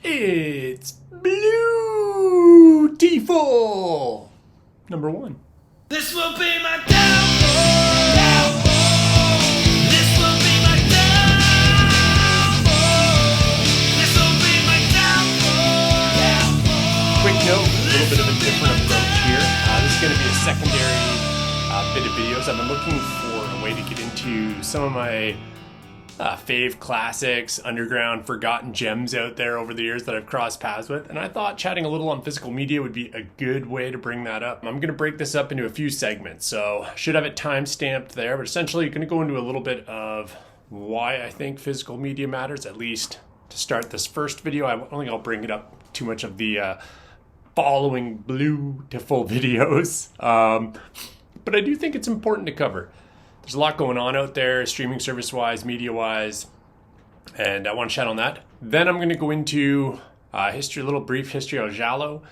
It's Blu-Teeful #1. This will be my downfall. This will be my downfall. This will be my downfall. Quick note, a little bit of a different approach here. This is going to be a secondary bit of videos. I've been looking for a way to get into some of my fave classics, underground, forgotten gems out there over the years that I've crossed paths with. And I thought chatting a little on physical media would be a good way to bring that up. I'm going to break this up into a few segments. So should have it time stamped there, but essentially going to go into a little bit of why I think physical media matters, at least to start this first video. I don't think I'll bring it up too much of the following Blu-Teeful videos. But I do think it's important to cover. There's a lot going on out there, streaming service-wise, media-wise, and I want to chat on that. Then I'm going to go into history, a little brief history of Gaillo.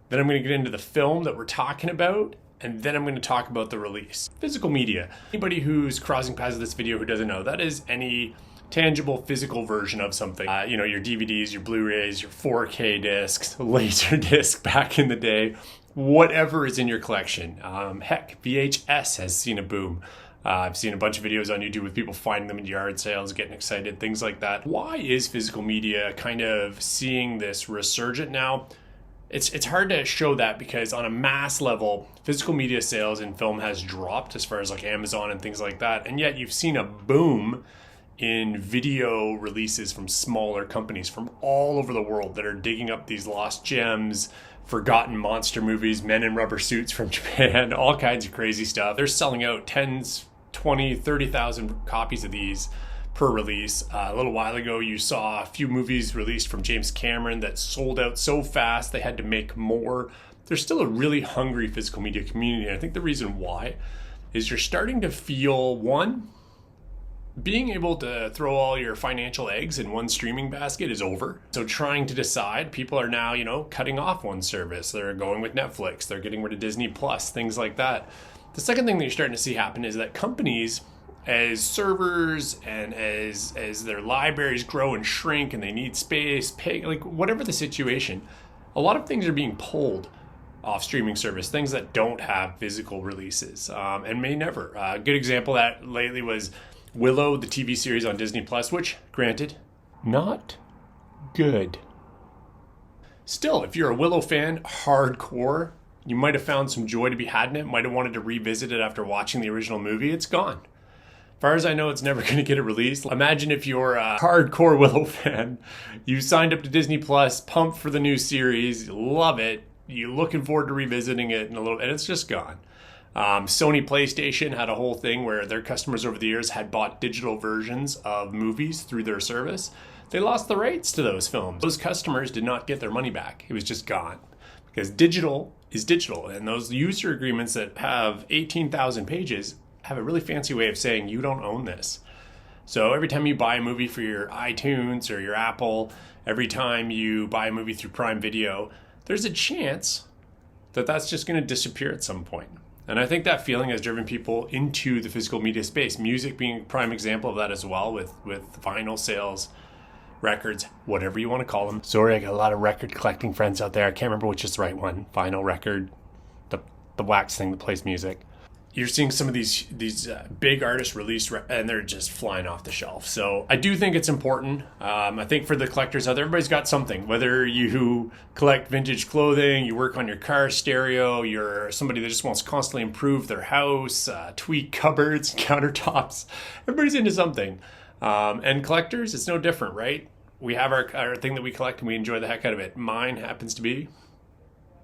Then I'm going to get into the film that we're talking about, and then I'm going to talk about the release. Physical media. Anybody who's crossing paths with this video who doesn't know, that is any tangible physical version of something. Your DVDs, your Blu-rays, your 4K discs, laser disc back in the day, whatever is in your collection. Heck, VHS has seen a boom. I've seen a bunch of videos on YouTube with people finding them in yard sales, getting excited, things like that. Why is physical media kind of seeing this resurgent now? It's hard to show that because on a mass level, physical media sales in film has dropped as far as like Amazon and things like that. And yet you've seen a boom in video releases from smaller companies from all over the world that are digging up these lost gems, forgotten monster movies, men in rubber suits from Japan, all kinds of crazy stuff. They're selling out 10s, 20, 30,000 copies of these per release. A little while ago, you saw a few movies released from James Cameron that sold out so fast they had to make more. There's still a really hungry physical media community. And I think the reason why is you're starting to feel, one, being able to throw all your financial eggs in one streaming basket is over. So trying to decide, people are now, cutting off one service. They're going with Netflix. They're getting rid of Disney Plus, things like that. The second thing that you're starting to see happen is that companies, as servers and as their libraries grow and shrink and they need space, whatever the situation, a lot of things are being pulled off streaming service, things that don't have physical releases and may never. A good example of that lately was Willow, the TV series on Disney Plus, which, granted, not good. Still, if you're a Willow fan, hardcore, you might have found some joy to be had in it, might have wanted to revisit it after watching the original movie. It's gone. As far as I know, it's never going to get a release. Imagine if you're a hardcore Willow fan, you signed up to Disney Plus, pumped for the new series, you love it, you're looking forward to revisiting it and it's just gone. Sony PlayStation had a whole thing where their customers over the years had bought digital versions of movies through their service. They lost the rights to those films. Those customers did not get their money back. It was just gone. Because digital is digital. And those user agreements that have 18,000 pages have a really fancy way of saying you don't own this. So every time you buy a movie for your iTunes or your Apple, every time you buy a movie through Prime Video, there's a chance that that's just going to disappear at some point. And I think that feeling has driven people into the physical media space. Music being a prime example of that as well, with vinyl sales, records, whatever you want to call them. Sorry, I got a lot of record collecting friends out there. I can't remember which is the right one. Vinyl record, the wax thing that plays music. You're seeing some of these big artists release and they're just flying off the shelf. So I do think it's important. I think for the collectors out there, everybody's got something. Whether you collect vintage clothing, you work on your car stereo, you're somebody that just wants to constantly improve their house, tweak cupboards, countertops. Everybody's into something. And collectors, it's no different, right? We have our thing that we collect and we enjoy the heck out of it. Mine happens to be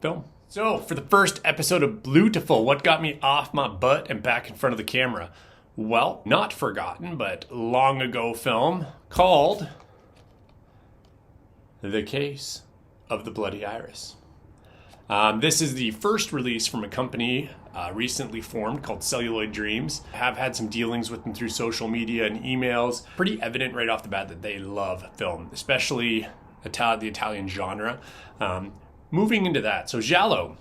film. So, for the first episode of Blu-Teeful, what got me off my butt and back in front of the camera? Well, not forgotten, but long ago film called The Case of the Bloody Iris. This is the first release from a company recently formed called Celluloid Dreams. I have had some dealings with them through social media and emails. Pretty evident right off the bat that they love film, especially the Italian genre. Moving into that, so giallo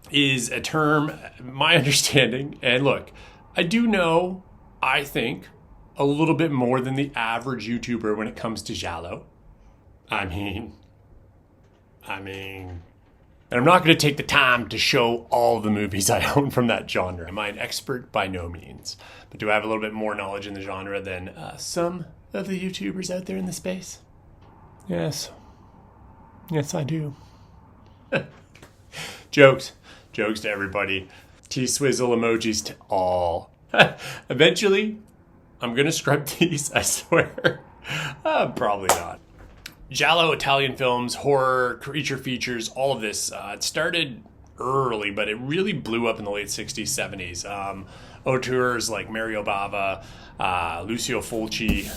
is a term, my understanding, and look, I do know, I think, a little bit more than the average YouTuber when it comes to giallo. I mean, I mean, and I'm not going to take the time to show all the movies I own from that genre. Am I an expert? By no means. But do I have a little bit more knowledge in the genre than some of the YouTubers out there in the space? Yes. Yes, I do. Jokes. Jokes to everybody. T-swizzle emojis to all. Eventually, I'm going to scrub these, I swear. Probably not. Giallo, Italian films, horror, creature features, all of this. It started early, but it really blew up in the late 60s, 70s. Auteurs like Mario Bava, Lucio Fulci,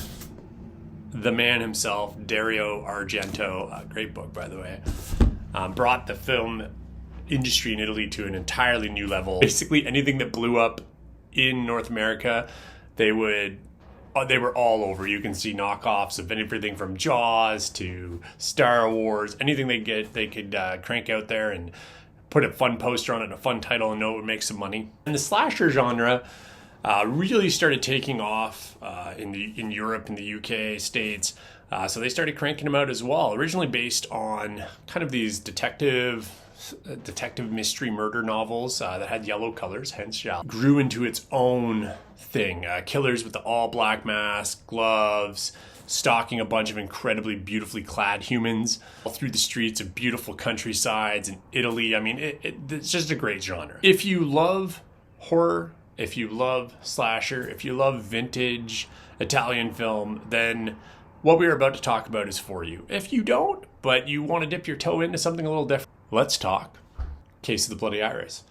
the man himself, Dario Argento, great book, by the way, brought the film industry in Italy to an entirely new level. Basically, anything that blew up in North America, they were all over. You can see knockoffs of everything from Jaws to Star Wars. Anything they could crank out there and put a fun poster on it and a fun title and know it would make some money. And the slasher genre really started taking off in Europe, in the UK, States. So they started cranking them out as well. Originally based on kind of these detective mystery murder novels that had yellow colors, hence giallo. Grew into its own thing. Killers with the all black mask, gloves, stalking a bunch of incredibly beautifully clad humans all through the streets of beautiful countrysides in Italy. I mean, it's just a great genre. If you love horror, if you love slasher, if you love vintage Italian film, then what we're about to talk about is for you. If you don't, but you want to dip your toe into something a little different, let's talk Case of the Bloody Iris.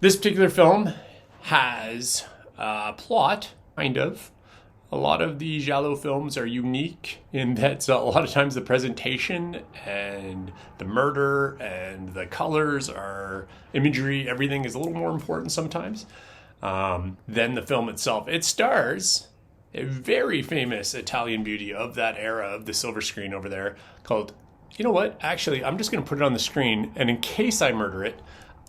This particular film has a plot, kind of. A lot of the giallo films are unique in that a lot of times the presentation and the murder and the colors are imagery, everything is a little more important sometimes than the film itself. It stars a very famous Italian beauty of that era, of the silver screen over there, called, you know what, actually, I'm just going to put it on the screen, and in case I murder it,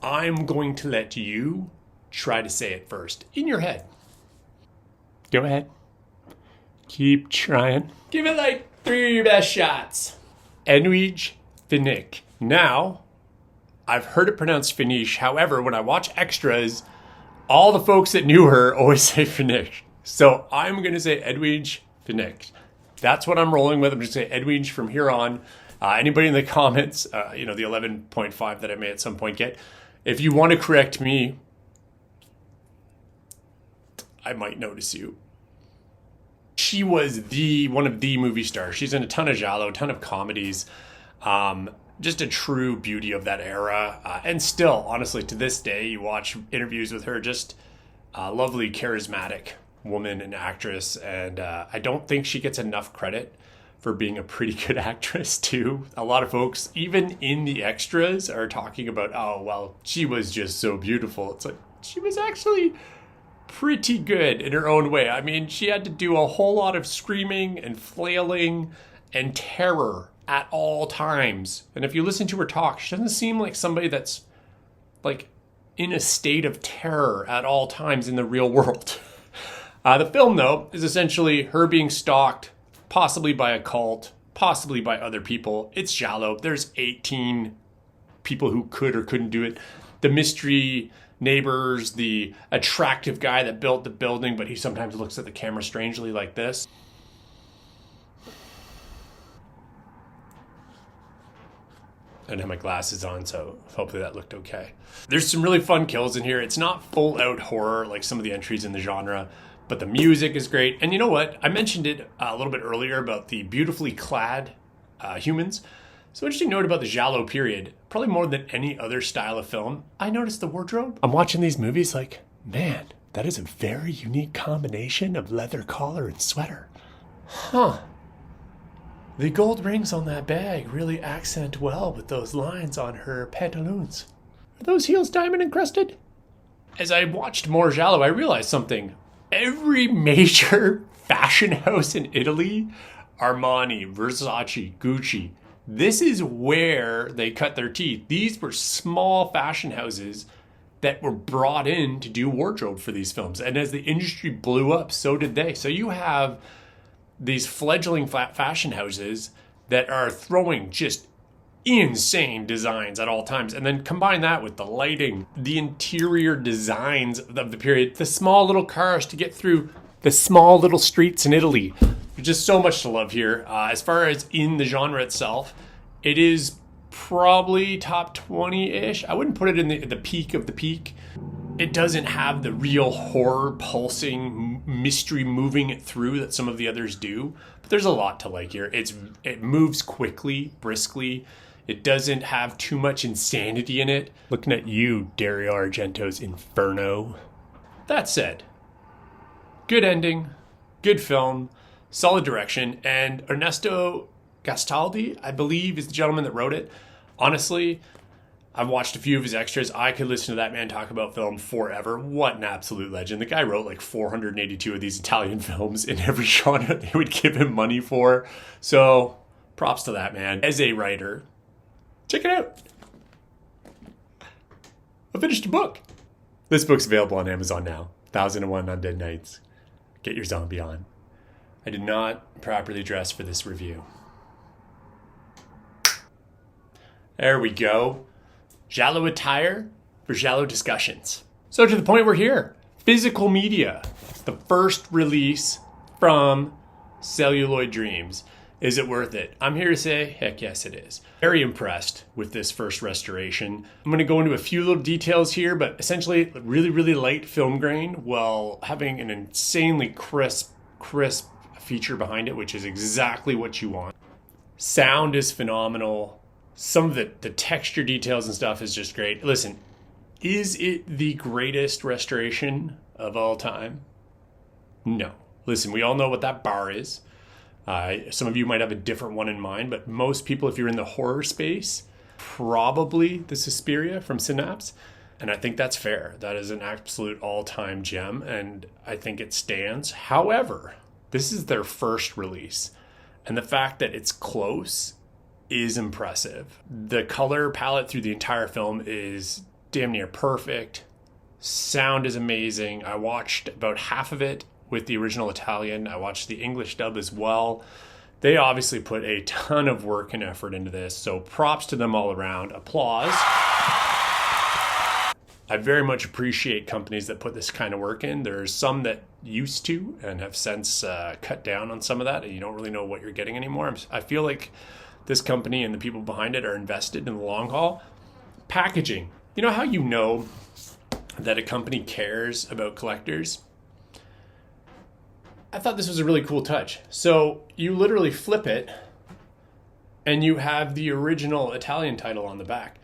I'm going to let you try to say it first, in your head. Go ahead. Keep trying. Give it like 3 of your best shots. Edwige Fenech. Now, I've heard it pronounced Finish. However, when I watch extras, all the folks that knew her always say Finish. So I'm going to say Edwige Fenech. That's what I'm rolling with. I'm just going to say Edwige from here on. Anybody in the comments, the 11.5 that I may at some point get, if you want to correct me, I might notice you. She was one of the movie stars. She's in a ton of giallo, a ton of comedies. Just a true beauty of that era. And still, honestly, to this day, you watch interviews with her, just a lovely, charismatic woman and actress. And I don't think she gets enough credit for being a pretty good actress, too. A lot of folks, even in the extras, are talking about, oh, well, she was just so beautiful. It's like, she was actually pretty good in her own way. I mean, she had to do a whole lot of screaming and flailing and terror at all times. And if you listen to her talk, she doesn't seem like somebody that's like in a state of terror at all times in the real world. The film, though, is essentially her being stalked, possibly by a cult, possibly by other people. It's giallo. There's 18 people who could or couldn't do it. The mystery neighbors, the attractive guy that built the building, but he sometimes looks at the camera strangely like this. I didn't have my glasses on, so hopefully that looked okay. There's some really fun kills in here. It's not full out horror like some of the entries in the genre, but the music is great. And you know what? I mentioned it a little bit earlier about the beautifully clad humans. So interesting note about the giallo period, probably more than any other style of film, I noticed the wardrobe. I'm watching these movies like, man, that is a very unique combination of leather collar and sweater. Huh. The gold rings on that bag really accent well with those lines on her pantaloons. Are those heels diamond encrusted? As I watched more giallo, I realized something. Every major fashion house in Italy, Armani, Versace, Gucci, this is where they cut their teeth. These were small fashion houses that were brought in to do wardrobe for these films. And as the industry blew up, so did they. So you have these fledgling fashion houses that are throwing just insane designs at all times. And then combine that with the lighting, the interior designs of the period, the small little cars to get through the small little streets in Italy. There's just so much to love here. As far as in the genre itself, it is probably top 20-ish. I wouldn't put it in the peak of the peak. It doesn't have the real horror pulsing mystery moving it through that some of the others do. But there's a lot to like here. It moves quickly, briskly. It doesn't have too much insanity in it. Looking at you, Dario Argento's Inferno. That said, good ending, good film, solid direction, and Ernesto Gastaldi, I believe, is the gentleman that wrote it. Honestly, I've watched a few of his extras. I could listen to that man talk about film forever. What an absolute legend. The guy wrote like 482 of these Italian films in every genre they would give him money for. So props to that man. As a writer, check it out. I finished a book. This book's available on Amazon now. 1001 Undead Nights. Get your zombie on. I did not properly dress for this review. There we go. Giallo attire for Giallo discussions. So to the point we're here. Physical media. The first release from Celluloid Dreams. Is it worth it? I'm here to say, heck yes it is. Very impressed with this first restoration. I'm going to go into a few little details here, but essentially really, really light film grain while having an insanely crisp feature behind it, which is exactly what you want. Sound is phenomenal. Some of the texture details and stuff is just great. Listen, is it the greatest restoration of all time? No. Listen, we all know what that bar is. Some of you might have a different one in mind, but most people, if you're in the horror space, probably the Suspiria from Synapse. And I think that's fair. That is an absolute all-time gem, and I think it stands. However, this is their first release, and the fact that it's close is impressive. The color palette through the entire film is damn near perfect. Sound is amazing. I watched about half of it with the original Italian. I watched the English dub as well. They obviously put a ton of work and effort into this, so props to them all around. Applause. I very much appreciate companies that put this kind of work in. There's some that used to and have since cut down on some of that, and you don't really know what you're getting anymore. I feel like this company and the people behind it are invested in the long haul. Packaging. You know how you know that a company cares about collectors? I thought this was a really cool touch. So you literally flip it and you have the original Italian title on the back.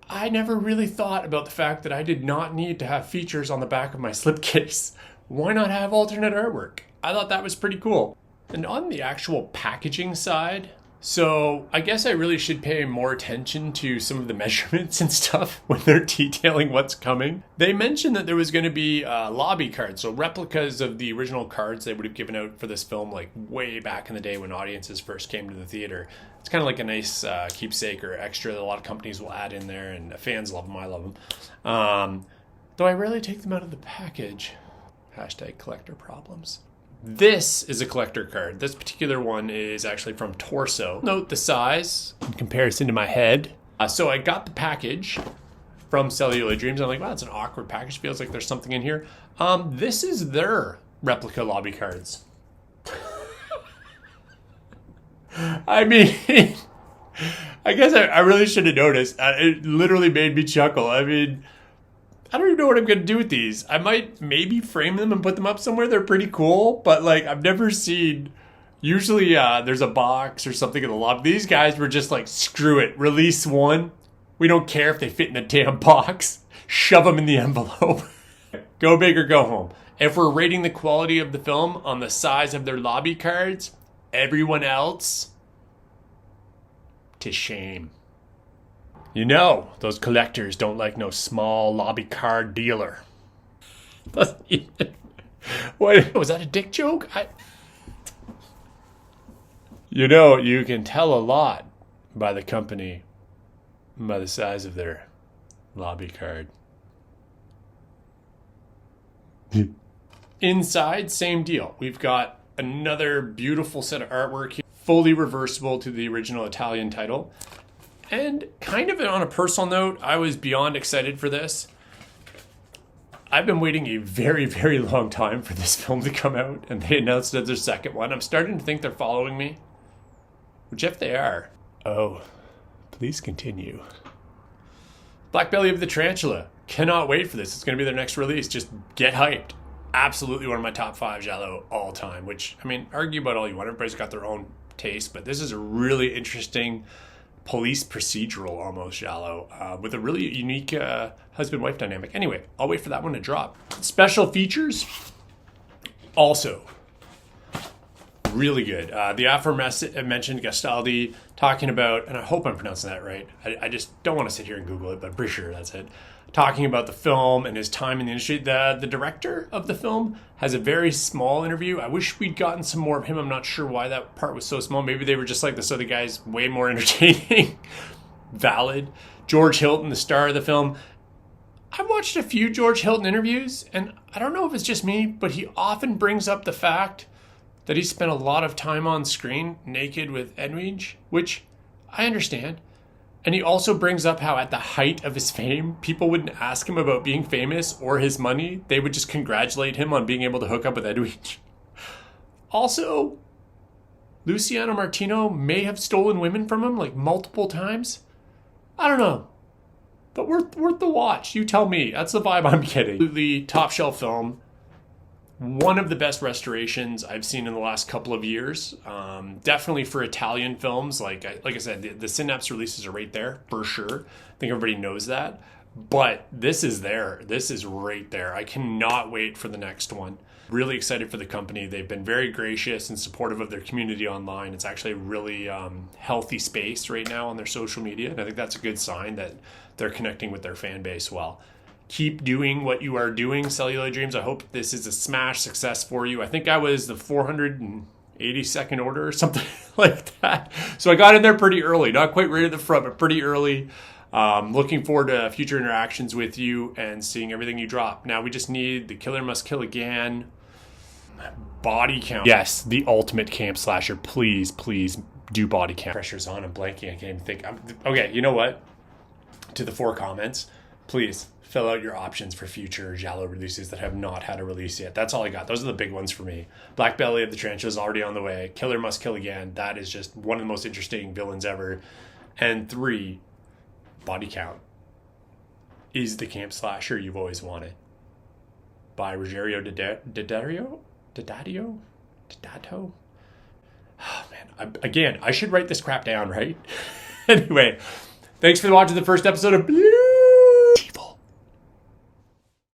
I never really thought about the fact that I did not need to have features on the back of my slipcase. Why not have alternate artwork? I thought that was pretty cool. And on the actual packaging side, so I guess I really should pay more attention to some of the measurements and stuff when they're detailing what's coming. They mentioned that there was going to be lobby cards, so replicas of the original cards they would have given out for this film like way back in the day when audiences first came to the theater. It's kind of like a nice keepsake or extra that a lot of companies will add in there, and fans love them, I love them. Though I rarely take them out of the package. Hashtag collector problems. This is a collector card. This particular one is actually from Torso. Note the size in comparison to my head. So I got the package from Celluloid Dreams. I'm like, wow, it's an awkward package. Feels like there's something in here. This is their replica lobby cards. I mean, I guess I really should have noticed. It literally made me chuckle. I mean, I don't even know what I'm going to do with these. I might maybe frame them and put them up somewhere. They're pretty cool, but like I've never seen, usually there's a box or something in the lobby. These guys were just like, screw it, release one. We don't care if they fit in a damn box. Shove them in the envelope. Go big or go home. If we're rating the quality of the film on the size of their lobby cards, everyone else, to shame. You know, those collectors don't like no small lobby card dealer. What? Was that a dick joke? You know, you can tell a lot by the company, by the size of their lobby card. Inside, same deal. We've got another beautiful set of artwork here, fully reversible to the original Italian title. And kind of on a personal note, I was beyond excited for this. I've been waiting a very, very long time for this film to come out, and they announced their second one. I'm starting to think they're following me, which if they are, oh, please continue. Black Belly of the Tarantula. Cannot wait for this. It's going to be their next release. Just get hyped. Absolutely one of my top 5 Giallo all time, which, I mean, argue about all you want. Everybody's got their own taste, but this is a really interesting police procedural almost Giallo with a really unique husband-wife dynamic. Anyway, I'll wait for that one to drop. Special features, also really good. The aforementioned Gastaldi talking about, and I hope I'm pronouncing that right. I just don't want to sit here and Google it, but I'm pretty sure that's it. Talking about the film and his time in the industry. The director of the film has a very small interview. I wish we'd gotten some more of him. I'm not sure why that part was so small. Maybe they were just like, this other guy's way more entertaining. Valid. George Hilton, the star of the film. I've watched a few George Hilton interviews, and I don't know if it's just me, but he often brings up the fact that he spent a lot of time on screen naked with Edwidge, which I understand. And he also brings up how at the height of his fame, people wouldn't ask him about being famous or his money. They would just congratulate him on being able to hook up with Edwidge. Also, Luciano Martino may have stolen women from him like multiple times. I don't know. But worth the watch. You tell me. That's the vibe I'm getting. Absolutely top shelf film. One of the best restorations I've seen in the last couple of years. Definitely for Italian films. Like I said, the Synapse releases are right there, for sure. I think everybody knows that. But this is there. This is right there. I cannot wait for the next one. Really excited for the company. They've been very gracious and supportive of their community online. It's actually a really healthy space right now on their social media. And I think that's a good sign that they're connecting with their fan base well. Keep doing what you are doing, Cellular Dreams. I hope this is a smash success for you. I think I was the 482nd order or something like that. So I got in there pretty early. Not quite right at the front, but pretty early. Looking forward to future interactions with you and seeing everything you drop. Now we just need The Killer Must Kill Again. Body count. Yes, the ultimate camp slasher. Please do body count. Pressure's on. I'm blanking. I can't even think. Okay, you know what? To the 4 comments, please fill out your options for future Giallo releases that have not had a release yet. That's all I got. Those are the big ones for me. Black Belly of the Tarantula is already on the way. Killer Must Kill Again. That is just one of the most interesting villains ever. And 3, Body Count is the camp slasher you've always wanted. By Rogerio Didato? Oh man, I should write this crap down, right? Anyway, thanks for watching the first episode of Blue.